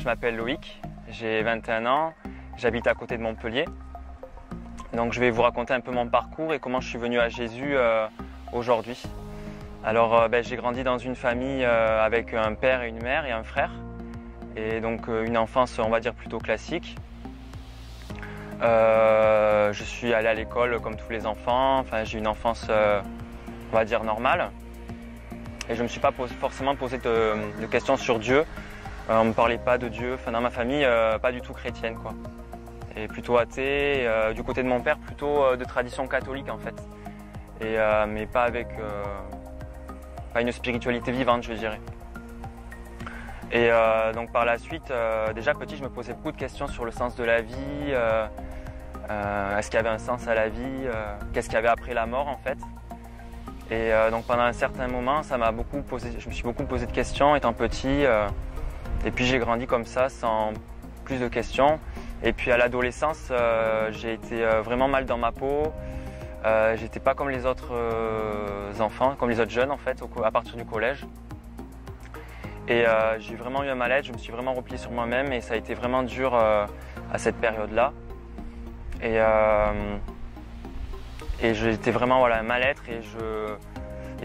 je m'appelle Loïc, j'ai 21 ans, j'habite à côté de Montpellier. Donc je vais vous raconter un peu mon parcours et comment je suis venu à Jésus aujourd'hui. Alors j'ai grandi dans une famille avec un père et une mère et un frère. Et donc une enfance, on va dire, plutôt classique. Je suis allé à l'école comme tous les enfants, enfin j'ai eu une enfance, on va dire, normale. Et je ne me suis pas forcément posé de questions sur Dieu. On ne me parlait pas de Dieu, enfin dans ma famille, pas du tout chrétienne, quoi. Et plutôt athée, du côté de mon père, plutôt de tradition catholique en fait. Et, mais pas avec pas une spiritualité vivante, je dirais. Et donc par la suite, déjà petit, je me posais beaucoup de questions sur le sens de la vie. Est-ce qu'il y avait un sens à la vie? Qu'est-ce qu'il y avait après la mort en fait? Et donc pendant un certain moment, je me suis beaucoup posé de questions étant petit. Et puis j'ai grandi comme ça, sans plus de questions. Et puis à l'adolescence, j'ai été vraiment mal dans ma peau. J'étais pas comme les autres enfants, comme les autres jeunes en fait, à partir du collège. Et j'ai vraiment eu un mal-être, je me suis vraiment replié sur moi-même et ça a été vraiment dur à cette période-là. Et j'étais vraiment un mal-être et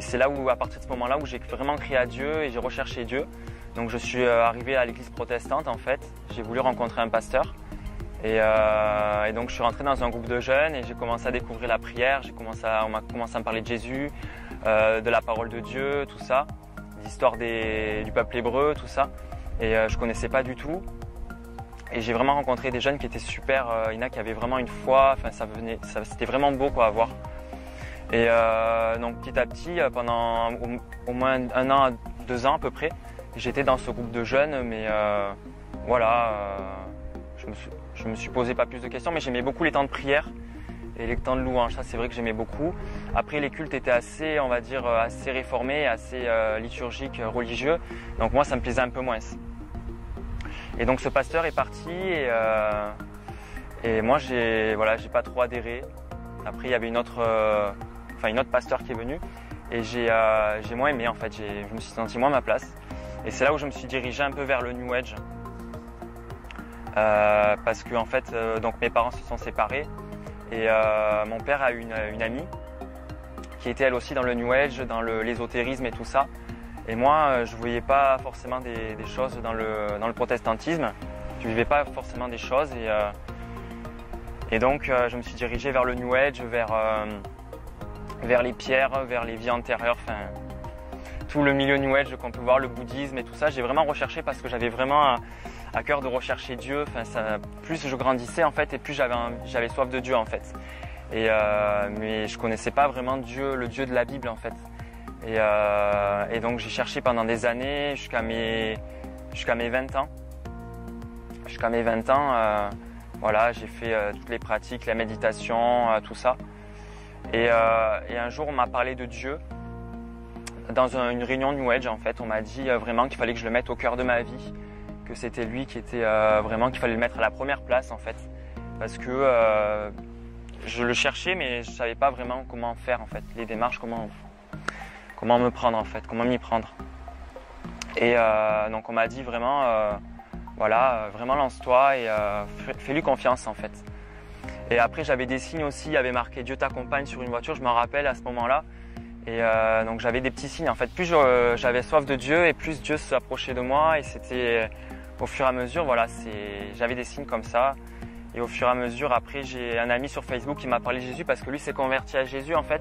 c'est là où, à partir de ce moment-là, où j'ai vraiment crié à Dieu et j'ai recherché Dieu. Donc je suis arrivé à l'église protestante en fait, j'ai voulu rencontrer un pasteur. Et donc je suis rentré dans un groupe de jeunes et j'ai commencé à découvrir la prière, on m'a commencé à me parler de Jésus, de la parole de Dieu, tout ça, l'histoire du peuple hébreu, tout ça. Et je connaissais pas du tout. Et j'ai vraiment rencontré des jeunes qui étaient super, il y en a qui avaient vraiment une foi, enfin c'était vraiment beau quoi à voir. Et donc petit à petit, pendant au moins 1 an à 2 ans à peu près, j'étais dans ce groupe de jeunes, mais je me suis posé pas plus de questions, mais j'aimais beaucoup les temps de prière et les temps de louange. Ça, c'est vrai que j'aimais beaucoup. Après, les cultes étaient assez, on va dire, assez réformés, assez liturgiques, religieux. Donc moi, ça me plaisait un peu moins. Et donc ce pasteur est parti et moi, j'ai pas trop adhéré. Après, il y avait une autre pasteur qui est venue et j'ai moins aimé en fait. Je me suis senti moins à ma place. Et c'est là où je me suis dirigé un peu vers le New Age. Parce que en fait, donc mes parents se sont séparés et mon père a eu une amie qui était elle aussi dans le New Age, dans l'ésotérisme et tout ça. Et moi, je voyais pas forcément des choses dans le protestantisme. Je vivais pas forcément des choses et donc je me suis dirigé vers le New Age, vers les pierres, vers les vies antérieures, enfin tout le milieu New Age qu'on peut voir, le bouddhisme et tout ça. J'ai vraiment recherché parce que j'avais vraiment à cœur de rechercher Dieu. Enfin, plus je grandissais en fait et plus j'avais soif de Dieu en fait. Mais je connaissais pas vraiment Dieu, le Dieu de la Bible en fait. Et donc j'ai cherché pendant des années jusqu'à mes 20 ans. Jusqu'à mes 20 ans, j'ai fait toutes les pratiques, la méditation, tout ça. Et un jour on m'a parlé de Dieu. Dans une réunion New Age en fait, on m'a dit vraiment qu'il fallait que je le mette au cœur de ma vie, que c'était lui qui était vraiment, qu'il fallait le mettre à la première place en fait, parce que je le cherchais mais je savais pas vraiment comment faire en fait, les démarches, comment me prendre en fait, comment m'y prendre. Et donc on m'a dit vraiment, vraiment lance-toi et fais-lui confiance en fait. Et après j'avais des signes aussi, il y avait marqué Dieu t'accompagne sur une voiture, je m'en rappelle à ce moment-là. Et donc j'avais des petits signes en fait, plus j'avais soif de Dieu et plus Dieu s'approchait de moi et c'était au fur et à mesure, j'avais des signes comme ça. Et au fur et à mesure, après j'ai un ami sur Facebook qui m'a parlé de Jésus parce que lui s'est converti à Jésus en fait.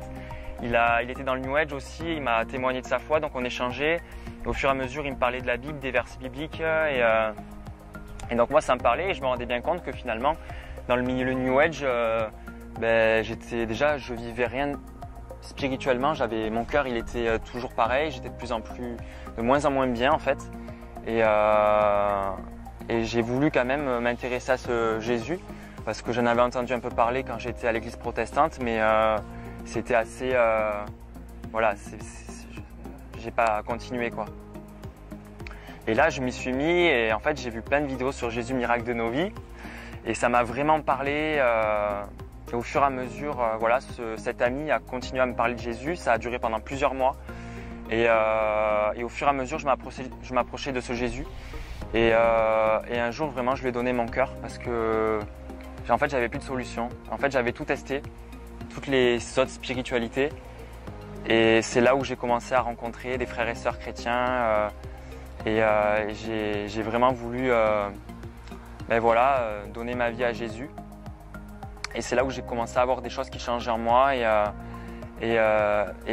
Il était dans le New Age aussi, il m'a témoigné de sa foi, donc on échangeait. Et au fur et à mesure, il me parlait de la Bible, des versets bibliques et donc moi ça me parlait et je me rendais bien compte que finalement dans le milieu New Age, je vivais rien. Spirituellement, mon cœur, il était toujours pareil. J'étais de moins en moins bien en fait. Et j'ai voulu quand même m'intéresser à ce Jésus parce que j'en avais entendu un peu parler quand j'étais à l'église protestante, mais c'était assez, j'ai pas continué quoi. Et là, je m'y suis mis et en fait, j'ai vu plein de vidéos sur Jésus, miracle de nos vies, et ça m'a vraiment parlé. Et au fur et à mesure, cet ami a continué à me parler de Jésus. Ça a duré pendant plusieurs mois. Et au fur et à mesure, je m'approchais de ce Jésus. Et un jour, vraiment, je lui ai donné mon cœur parce que en fait, j'avais plus de solution. En fait, j'avais tout testé, toutes les autres spiritualités. Et c'est là où j'ai commencé à rencontrer des frères et sœurs chrétiens. J'ai vraiment voulu donner ma vie à Jésus. Et c'est là où j'ai commencé à avoir des choses qui changeaient en moi. Et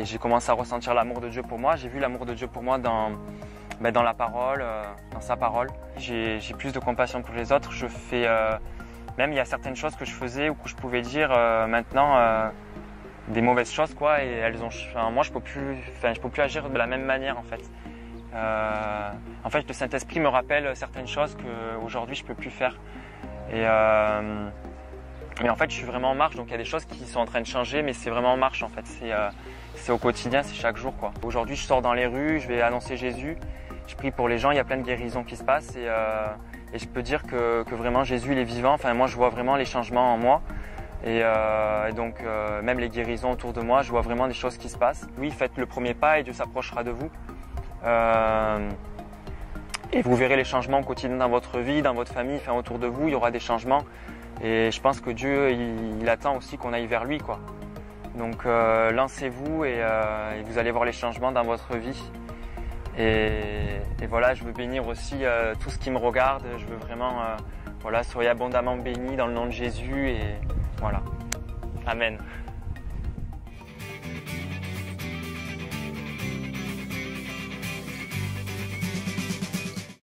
j'ai commencé à ressentir l'amour de Dieu pour moi. J'ai vu l'amour de Dieu pour moi dans la parole, dans sa parole. J'ai plus de compassion pour les autres. Même il y a certaines choses que je faisais ou que je pouvais dire maintenant des mauvaises choses quoi. Et moi je peux plus agir de la même manière en fait. En fait, le Saint-Esprit me rappelle certaines choses qu'aujourd'hui je peux plus faire. Mais en fait, je suis vraiment en marche, donc il y a des choses qui sont en train de changer, mais c'est vraiment en marche en fait. C'est au quotidien, c'est chaque jour quoi. Aujourd'hui, je sors dans les rues, je vais annoncer Jésus, je prie pour les gens, il y a plein de guérisons qui se passent et je peux dire que vraiment Jésus il est vivant. Enfin, moi, je vois vraiment les changements en moi et donc même les guérisons autour de moi, je vois vraiment des choses qui se passent. Oui, faites le premier pas et Dieu s'approchera de vous. Et vous verrez les changements au quotidien dans votre vie, dans votre famille, enfin autour de vous, il y aura des changements. Et je pense que Dieu, il attend aussi qu'on aille vers lui, quoi. Donc lancez-vous et vous allez voir les changements dans votre vie. Et voilà, je veux bénir aussi tout ce qui me regarde. Je veux vraiment, soyez abondamment bénis dans le nom de Jésus et voilà. Amen.